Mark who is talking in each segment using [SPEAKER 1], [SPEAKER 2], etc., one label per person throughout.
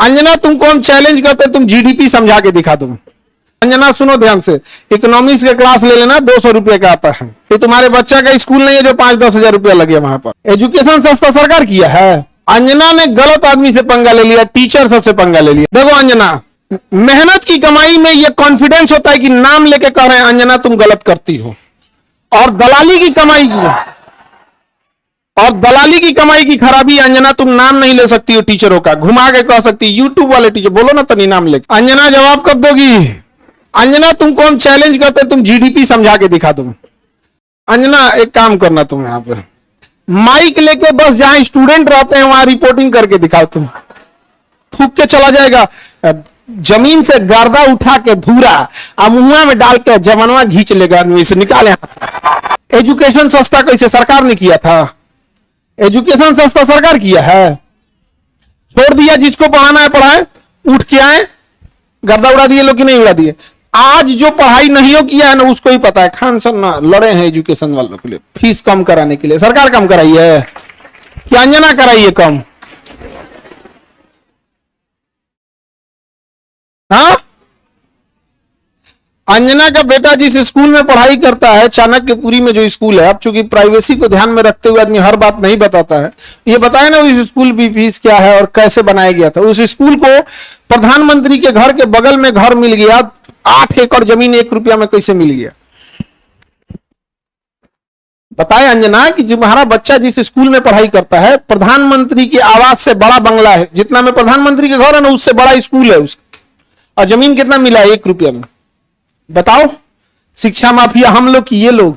[SPEAKER 1] अंजना तुमको हम चैलेंज करते तुम जीडीपी समझा के दिखा दो। अंजना सुनो ध्यान से, इकोनॉमिक्स का क्लास ले लेना, 200 रुपए का आता है। फिर तुम्हारे बच्चा का स्कूल नहीं है जो 5-10 हजार रुपया लगे वहां पर। एजुकेशन सस्ता सरकार किया है। अंजना ने गलत आदमी से पंगा ले लिया, टीचर सबसे पंगा ले लिया। देखो अंजना, मेहनत की कमाई में यह कॉन्फिडेंस होता है कि नाम लेके कह रहे हैं अंजना तुम गलत करती हो, और दलाली की कमाई की खराबी अंजना तुम नाम नहीं ले सकती हो टीचरों का, घुमा के कह सकती यूट्यूब वाले टीचर बोलो ना तनी नाम लेके। अंजना जवाब कब दोगी? अंजना तुमको हम चैलेंज करते तुम जीडीपी समझा के दिखा दो। अंजना एक काम करना, तुम यहां पे माइक लेके बस जहां स्टूडेंट रहते हैं वहां रिपोर्टिंग करके दिखाओ। तुम थूक के चला जाएगा, जमीन से गर्दा उठा के धूरा मुंह में डाल के जवानवा घींच लेगा आदमी से, निकाले। एजुकेशन सस्ता कैसे सरकार ने किया था? एजुकेशन सस्ता सरकार किया है। छोड़ दिया जिसको पढ़ाना है पढ़ाए, उठ के आए, गर्दा उड़ा दिए लोग कि नहीं उड़ा दिए। आज जो पढ़ाई नहीं हो किया है ना उसको ही पता है। खान सर ना लड़े हैं एजुकेशन वालों के लिए, फीस कम कराने के लिए। सरकार कम कराई है कि अंजना कराई है कम? हाँ, अंजना का बेटा जिस स्कूल में पढ़ाई करता है, चाणक्यपुरी में जो स्कूल है, अब चूंकि प्राइवेसी को ध्यान में रखते हुए आदमी हर बात नहीं बताता है, ये बताया ना उस स्कूल की फीस क्या है और कैसे बनाया गया था। उस स्कूल को प्रधानमंत्री के घर के बगल में घर मिल गया, 8 एकड़ जमीन 1 रुपया में कैसे मिल गया? बताए अंजना कि तुम्हारा बच्चा जिस स्कूल में पढ़ाई करता है, प्रधानमंत्री के आवास से बड़ा बंगला है, जितना में प्रधानमंत्री के घर है ना उससे बड़ा स्कूल है उसका, और जमीन कितना मिला है? 1 रुपया में। बताओ, शिक्षा माफिया हम लोग की ये लोग।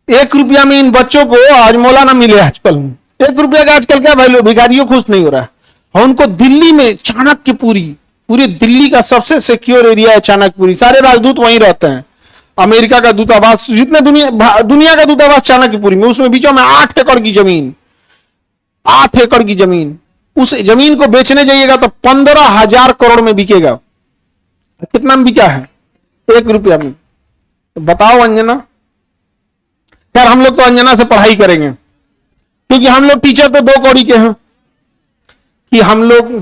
[SPEAKER 1] 1 रुपया में इन बच्चों को आज मौला ना मिले। आजकल 1 रुपया का आजकल क्या वैल्यू? भिखारियों खुश नहीं हो रहा है। और उनको दिल्ली में चाणक्यपुरी, पूरी दिल्ली का सबसे सिक्योर एरिया है चाणक्यपुरी, सारे राजदूत वहीं रहते हैं। अमेरिका का दूतावास, जितने दुनिया का दूतावास चाणक्यपुरी में, उसमें बीचों में 8 एकड़ की जमीन, 8 एकड़ की जमीन। उस जमीन को बेचने जाइएगा तो 15,000 करोड़ में बिकेगा। कितना में बिका है? 1 रुपया में। तो बताओ अंजना। यार हम लोग तो अंजना से पढ़ाई करेंगे, क्योंकि हम लोग टीचर तो 2 कौड़ी के हैं कि हम लोग।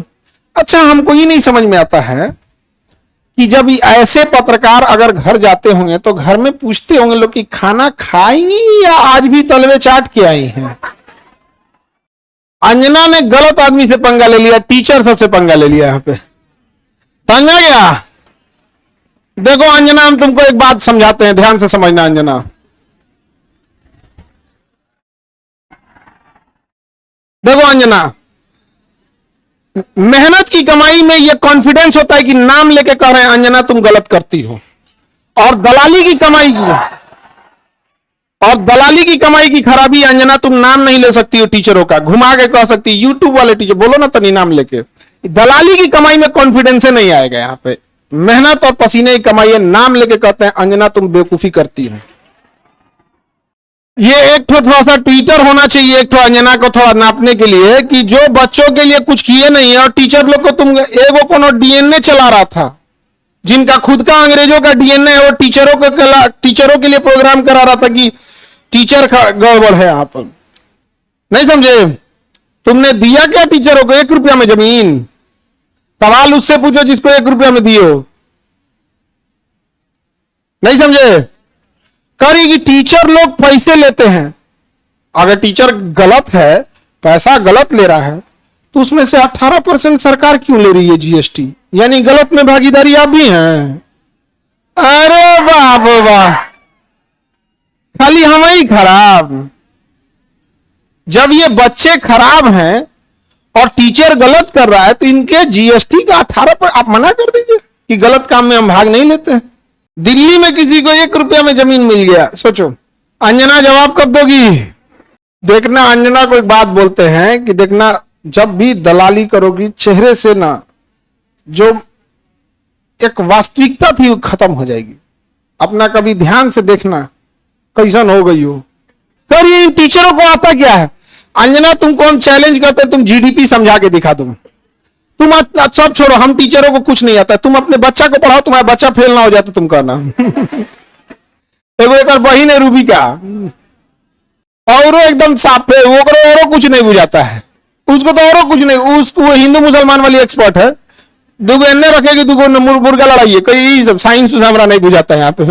[SPEAKER 1] अच्छा, हमको ये नहीं समझ में आता है कि जब ऐसे पत्रकार अगर घर जाते होंगे तो घर में पूछते होंगे लोग कि खाना खाई या आज भी तलवे चाट के आई हैं। अंजना ने गलत आदमी से पंगा ले लिया, टीचर सबसे पंगा ले लिया। यहां पे समझा गया? देखो अंजना, हम तुमको एक बात समझाते हैं, ध्यान से समझना अंजना। देखो अंजना, मेहनत की कमाई में यह कॉन्फिडेंस होता है कि नाम लेके कह रहे हैं अंजना तुम गलत करती हो, और दलाली की कमाई की खराबी अंजना तुम नाम नहीं ले सकती हो टीचरों का, घुमा के कह सकती यूट्यूब वाले टीचर बोलो ना तनी नाम लेके। दलाली की कमाई में कॉन्फिडेंस नहीं आएगा। यहां पे मेहनत और पसीने की कमाई है, नाम लेके कहते हैं अंजना तुम बेवकूफी करती हो। ये एक थोड़ा सा ट्विटर होना चाहिए एक अंजना को थोड़ा नापने के लिए कि जो बच्चों के लिए कुछ किए नहीं है, और टीचर लोग को तुम एगो कोनो डीएनए चला रहा था, जिनका खुद का अंग्रेजों का डीएनए है, वो टीचरों के लिए प्रोग्राम करा रहा था कि टीचर गड़बड़ है। यहां पर नहीं समझे? तुमने दिया क्या टीचरों को? 1 रुपया में जमीन। सवाल उससे पूछो जिसको 1 रुपया में दियो। नहीं समझे? करेगी टीचर लोग पैसे लेते हैं। अगर टीचर गलत है, पैसा गलत ले रहा है, तो उसमें से 18% सरकार क्यों ले रही है जीएसटी? यानी गलत में भागीदारी आप भी हैं। अरे बाप वाह, खाली हम ही खराब। जब ये बच्चे खराब हैं और टीचर गलत कर रहा है तो इनके जीएसटी का 18% आप मना कर दीजिए कि गलत काम में हम भाग नहीं लेते हैं। दिल्ली में किसी को 1 रुपया में जमीन मिल गया, सोचो। अंजना जवाब कब दोगी? देखना, अंजना को एक बात बोलते हैं कि देखना, जब भी दलाली करोगी चेहरे से ना जो एक वास्तविकता थी वो खत्म हो जाएगी। अपना कभी ध्यान से देखना कैसन हो गई हो। करिए, टीचरों को आता क्या है? अंजना तुमको हम चैलेंज करते तुम जीडीपी समझा के दिखा दो। तुम सब छोड़ो, हम टीचरों को कुछ नहीं आता, तुम अपने बच्चा को पढ़ाओ, तुम्हारा बच्चा फेल ना हो जाए तो तुम कहना। एगो एक बहिन है रूबी का, और एकदम साफ है, वो कुछ नहीं बुझाता है। उसको तो और कुछ नहीं, उसको वो हिंदू मुसलमान वाली एक्सपर्ट है। दुगो एन्ने रखेगी, दुगो मुर्गा लड़ाई है, कोई सब साइंस हमारा नहीं बुझाता है यहाँ पे,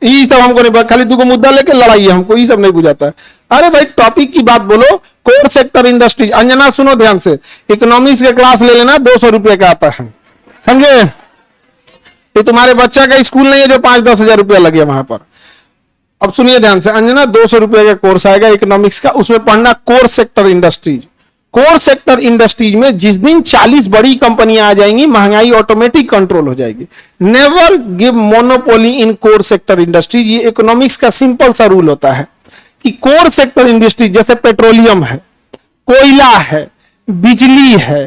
[SPEAKER 1] ये सब हमको नहीं, खाली दुगो मुद्दा लेके लड़ाई है, हमको ये सब नहीं बुझाता है। अरे भाई टॉपिक की बात बोलो, कोर सेक्टर इंडस्ट्री। अंजना सुनो ध्यान से, इकोनॉमिक्स के क्लास ले लेना, 200 रुपये का आता है, समझे? ये तुम्हारे बच्चा का स्कूल नहीं है जो 5-10 हजार रुपया लगे वहां पर। अब सुनिए ध्यान से अंजना, 200 रुपये का कोर्स आएगा इकोनॉमिक्स का, उसमें पढ़ना core sector industries. Core sector industries में जिस दिन 40 बड़ी कंपनियां आ जाएंगी, महंगाई ऑटोमेटिक कंट्रोल हो जाएगी। नेवर गिव मोनोपोली इन कोर सेक्टर इंडस्ट्रीज। ये इकोनॉमिक्स का सिंपल सा रूल होता है कि कोर सेक्टर इंडस्ट्री जैसे पेट्रोलियम है, कोयला है, बिजली है,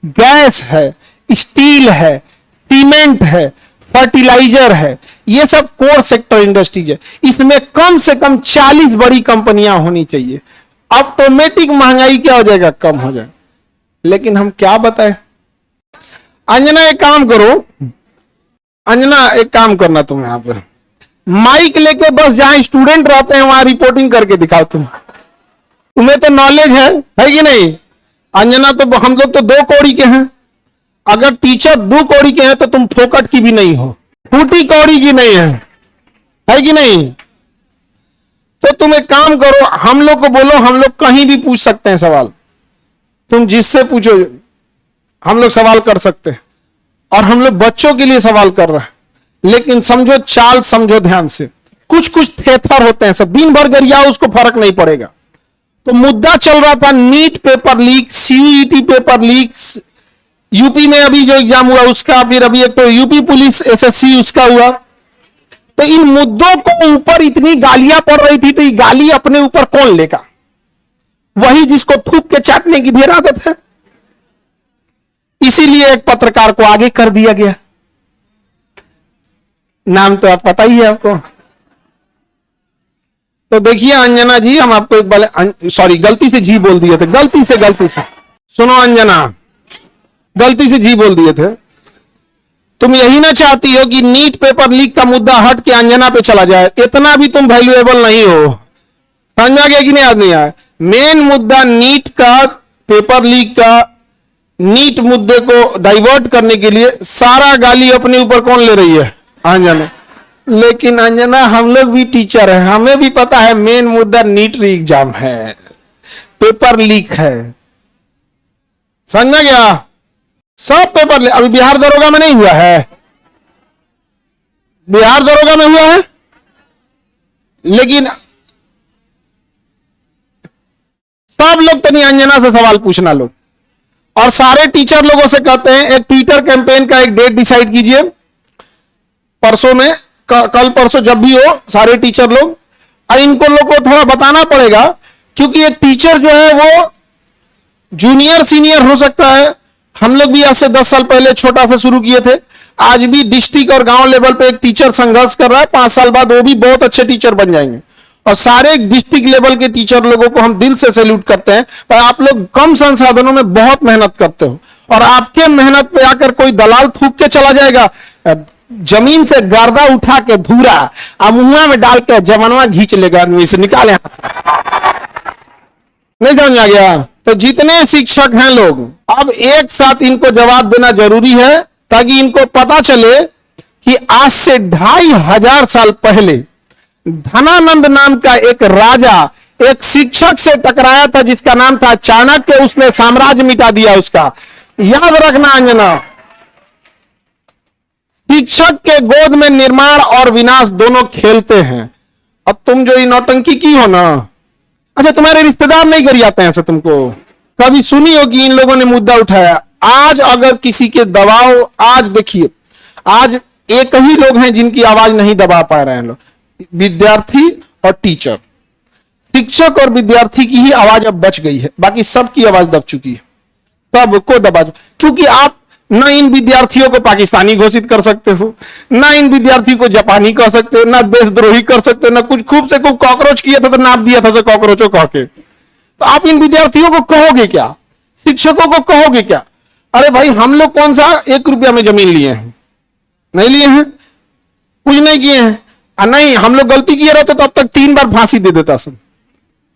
[SPEAKER 1] गैस है, स्टील है, सीमेंट है, फर्टिलाइजर है, ये सब कोर सेक्टर इंडस्ट्रीज है। इसमें कम से कम 40 बड़ी कंपनियां होनी चाहिए, ऑटोमेटिक महंगाई क्या हो जाएगा, कम हो जाएगा। लेकिन हम क्या बताएं? अंजना एक काम करो, अंजना एक काम करना, तुम यहां पर माइक लेके बस जहां स्टूडेंट रहते हैं वहां रिपोर्टिंग करके दिखाओ। तुम्हें तो नॉलेज है कि नहीं? अंजना तो हम लोग तो 2 कौड़ी के हैं, अगर टीचर 2 कौड़ी के हैं तो तुम फोकट की भी नहीं हो, फूटी कौड़ी की नहीं है कि नहीं? तो तुम एक काम करो, हम लोग को बोलो, हम लोग कहीं भी पूछ सकते हैं सवाल, तुम जिससे पूछो हम लोग सवाल कर सकते हैं, और हम लोग बच्चों के लिए सवाल कर रहे हैं। लेकिन समझो, चाल समझो ध्यान से, कुछ कुछ थेथर होते हैं, सब दिन भर गरियाओ, उसको फर्क नहीं पड़ेगा। तो मुद्दा चल रहा था NEET paper leak, CUET paper leak, UP में अभी जो एग्जाम हुआ उसका, फिर अभी एक तो यूपी पुलिस एसएससी उसका हुआ। तो इन मुद्दों को ऊपर इतनी गालियां पड़ रही थी, तो ये गाली अपने ऊपर कौन लेगा? वही जिसको थूक के चाटने की ढेर आदत है। इसीलिए एक पत्रकार को आगे कर दिया गया, नाम तो आप पता ही है आपको। तो देखिए अंजना जी, हम आपको एक बार, सॉरी गलती से जी बोल दिए थे, गलती से सुनो अंजना, गलती से जी बोल दिए थे। तुम यही ना चाहती हो कि नीट पेपर लीक का मुद्दा हट के अंजना पे चला जाए? इतना भी तुम वैल्यूएबल नहीं हो, समझा गया कि नहीं? आदमी आया, मेन मुद्दा नीट का, पेपर लीक का, नीट मुद्दे को डाइवर्ट करने के लिए सारा गाली अपने ऊपर कौन ले रही है? अंजना। लेकिन अंजना, हम लोग भी टीचर हैं, हमें भी पता है मेन मुद्दा नीट एग्जाम है, पेपर लीक है, समझ में गया? सब पेपर अभी बिहार दरोगा में नहीं हुआ है, बिहार दरोगा में हुआ है, लेकिन सब लोग तनी अंजना से सवाल पूछना लोग, और सारे टीचर लोगों से कहते हैं एक ट्विटर कैंपेन का एक डेट डिसाइड कीजिए, परसों में, कल परसों जब भी हो, सारे टीचर लोग, और इनको लोग को थोड़ा बताना पड़ेगा, क्योंकि एक टीचर जो है वो जूनियर सीनियर हो सकता है। हम लोग भी आज से 10 साल पहले छोटा से शुरू किए थे, आज भी डिस्ट्रिक्ट और गांव लेवल पे एक टीचर संघर्ष कर रहा है, 5 साल बाद वो भी बहुत अच्छे टीचर बन जाएंगे। और सारे डिस्ट्रिक्ट लेवल के टीचर लोगों को हम दिल से सैल्यूट करते हैं, पर आप लोग कम संसाधनों में बहुत मेहनत करते हो, और आपके मेहनत पे आकर कोई दलाल थूक के चला जाएगा, जमीन से गर्दा उठा के धूरा मुंह में डाल के जवानवा घींच लेगा, आदमी से निकाले, नहीं समझ आ गया? तो जितने शिक्षक हैं लोग, अब एक साथ इनको जवाब देना जरूरी है, ताकि इनको पता चले कि आज से 2500 साल पहले धनानंद नाम का एक राजा एक शिक्षक से टकराया था, जिसका नाम था चाणक्य, उसने साम्राज्य मिटा दिया उसका। याद रखना अंजना, शिक्षक के गोद में निर्माण और विनाश दोनों खेलते हैं। अब तुम जो ये नौटंकी की हो ना, अच्छा तुम्हारे रिश्तेदार नहीं कर जाते हैं ऐसे? तुमको कभी सुनी हो कि इन लोगों ने मुद्दा उठाया? आज अगर किसी के दबाव, आज देखिए, आज एक ही लोग हैं जिनकी आवाज नहीं दबा पा रहे हैं लोग, विद्यार्थी और टीचर। शिक्षक और विद्यार्थी की ही आवाज अब बच गई है, बाकी सबकी आवाज दब चुकी है, सबको दबा, क्योंकि आप ना इन विद्यार्थियों को पाकिस्तानी घोषित कर सकते हो, ना इन विद्यार्थी को जापानी कह सकते हो, ना देशद्रोही कर सकते हो, ना कुछ खूब से खूब कॉकरोच किया था तो नाप दिया था कॉकरोचों कह के। तो आप इन विद्यार्थियों को कहोगे क्या? शिक्षकों को कहोगे क्या? अरे भाई हम लोग कौन सा 1 रुपया में जमीन लिए हैं? नहीं लिए हैं, कुछ नहीं किए हैं। नहीं, हम लोग गलती किए रहते तो अब तक 3 बार फांसी दे देता सब।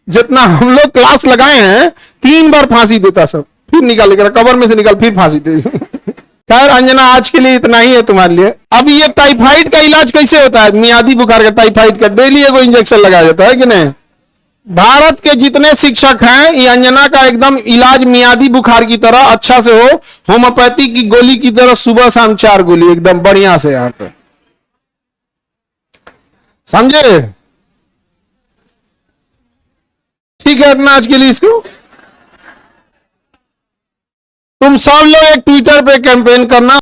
[SPEAKER 1] जितना हम लोग क्लास लगाए हैं 3 बार फांसी देता सब, फिर निकाल कर कबर में से निकाल फिर फांसी दे। खैर अंजना आज के लिए इतना ही है तुम्हारे लिए। अब ये टाइफाइड का इलाज कैसे होता है, मियादी बुखार का, टाइफाइड का डेली एगो इंजेक्शन लगाया जाता है कि नहीं। भारत के जितने शिक्षक हैं ये अंजना का एकदम इलाज मियादी बुखार की तरह अच्छा से हो, होम्योपैथी की गोली की तरह सुबह शाम 4 गोली एकदम बढ़िया से यहाँ पे, समझे। ठीक है इतना आज के लिए। इसको तुम सब लोग एक ट्विटर पे कैंपेन करना।